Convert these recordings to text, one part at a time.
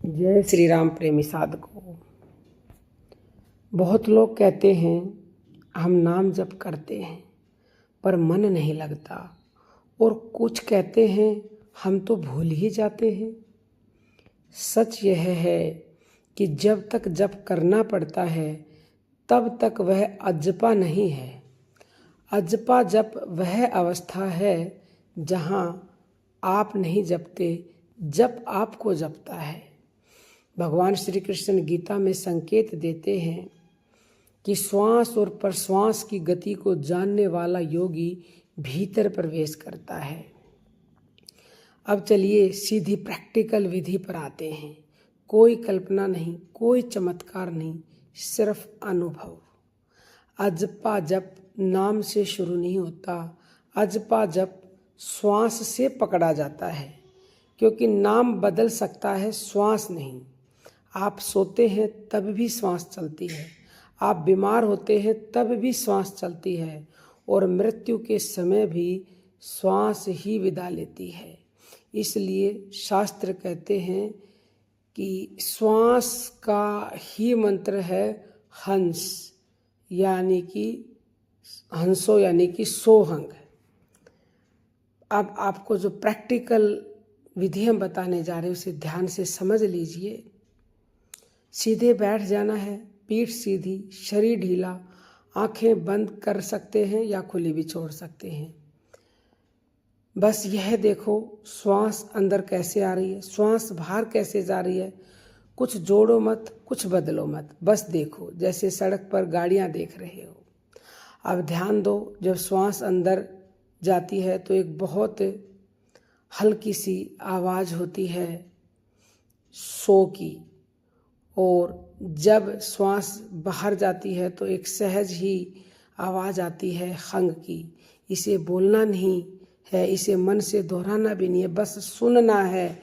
जय श्री राम प्रेमी साधकों। बहुत लोग कहते हैं हम नाम जप करते हैं पर मन नहीं लगता, और कुछ कहते हैं हम तो भूल ही जाते हैं। सच यह है कि जब तक जप करना पड़ता है तब तक वह अजपा नहीं है। अजपा जप वह अवस्था है जहाँ आप नहीं जपते, जप आपको जपता है। भगवान श्री कृष्ण गीता में संकेत देते हैं कि श्वास और प्रश्वास की गति को जानने वाला योगी भीतर प्रवेश करता है। अब चलिए सीधी प्रैक्टिकल विधि पर आते हैं। कोई कल्पना नहीं, कोई चमत्कार नहीं, सिर्फ अनुभव। अजपा जप नाम से शुरू नहीं होता, अजपा जप श्वास से पकड़ा जाता है, क्योंकि नाम बदल सकता है, श्वास नहीं। आप सोते हैं तब भी श्वास चलती है, आप बीमार होते हैं तब भी श्वास चलती है, और मृत्यु के समय भी श्वास ही विदा लेती है। इसलिए शास्त्र कहते हैं कि श्वास का ही मंत्र है हंस, यानी कि हंसो यानी कि सोहंग। अब आपको जो प्रैक्टिकल विधि हम बताने जा रहे हैं उसे ध्यान से समझ लीजिए। सीधे बैठ जाना है, पीठ सीधी, शरीर ढीला, आंखें बंद कर सकते हैं या खुली भी छोड़ सकते हैं। बस यह देखो श्वास अंदर कैसे आ रही है, श्वास बाहर कैसे जा रही है। कुछ जोड़ो मत, कुछ बदलो मत, बस देखो जैसे सड़क पर गाड़ियां देख रहे हो। अब ध्यान दो, जब श्वास अंदर जाती है तो एक बहुत हल्की सी आवाज़ होती है सो की, और जब श्वास बाहर जाती है तो एक सहज ही आवाज़ आती है खंग की। इसे बोलना नहीं है, इसे मन से दोहराना भी नहीं है, बस सुनना है।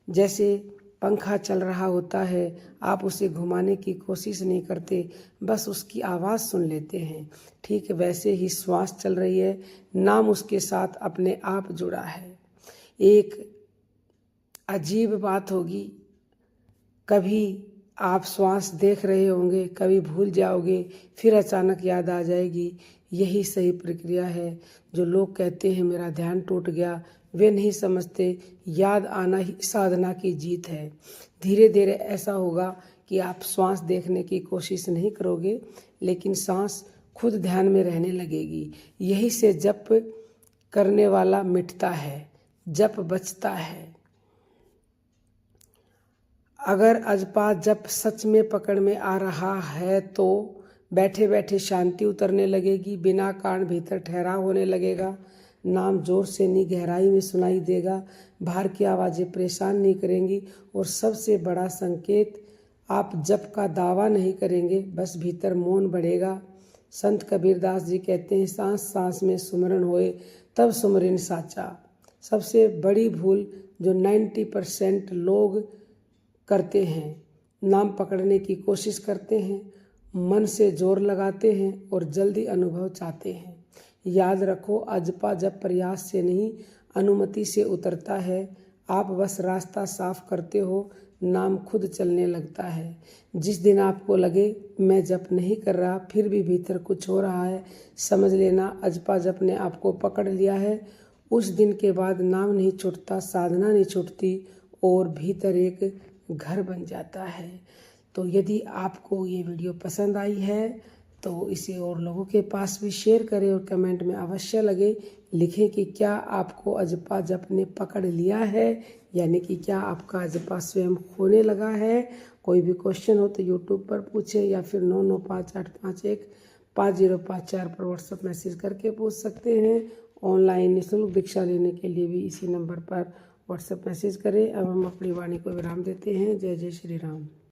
जैसे पंखा चल रहा होता है, आप उसे घुमाने की कोशिश नहीं करते, बस उसकी आवाज़ सुन लेते हैं। ठीक वैसे ही श्वास चल रही है, नाम उसके साथ अपने आप जुड़ा है। एक अजीब बात होगी, कभी आप श्वास देख रहे होंगे, कभी भूल जाओगे, फिर अचानक याद आ जाएगी। यही सही प्रक्रिया है। जो लोग कहते हैं मेरा ध्यान टूट गया, वे नहीं समझते याद आना ही साधना की जीत है। धीरे धीरे ऐसा होगा कि आप श्वास देखने की कोशिश नहीं करोगे, लेकिन सांस खुद ध्यान में रहने लगेगी। यही से जप करने वाला मिटता है, जप बचता है। अगर अजपा जप सच में पकड़ में आ रहा है तो बैठे बैठे शांति उतरने लगेगी, बिना कारण भीतर ठहराव होने लगेगा, नाम जोर से नहीं गहराई में सुनाई देगा, बाहर की आवाज़ें परेशान नहीं करेंगी, और सबसे बड़ा संकेत, आप जप का दावा नहीं करेंगे, बस भीतर मौन बढ़ेगा। संत कबीरदास जी कहते हैं सांस सांस में सुमरन होए तब सुमरन साचा। सबसे बड़ी भूल जो 90% लोग करते हैं, नाम पकड़ने की कोशिश करते हैं, मन से जोर लगाते हैं और जल्दी अनुभव चाहते हैं। याद रखो, अजपा जब प्रयास से नहीं अनुमति से उतरता है। आप बस रास्ता साफ करते हो, नाम खुद चलने लगता है। जिस दिन आपको लगे मैं जप नहीं कर रहा फिर भी भीतर कुछ हो रहा है, समझ लेना अजपा जप ने आपको पकड़ लिया है। उस दिन के बाद नाम नहीं छूटता, साधना नहीं छूटती, और भीतर एक घर बन जाता है। तो यदि आपको ये वीडियो पसंद आई है तो इसे और लोगों के पास भी शेयर करें, और कमेंट में अवश्य लिखें कि क्या आपको अजपा जप ने पकड़ लिया है, यानी कि क्या आपका अजपा स्वयं होने लगा है। कोई भी क्वेश्चन हो तो यूट्यूब पर पूछें, या फिर 9958515054 पर व्हाट्सएप मैसेज करके पूछ सकते हैं। ऑनलाइन निःशुल्क दीक्षा लेने के लिए भी इसी नंबर पर व्हाट्सएप मैसेज करें। अब हम अपनी वाणी को विराम देते हैं। जय जय श्री राम।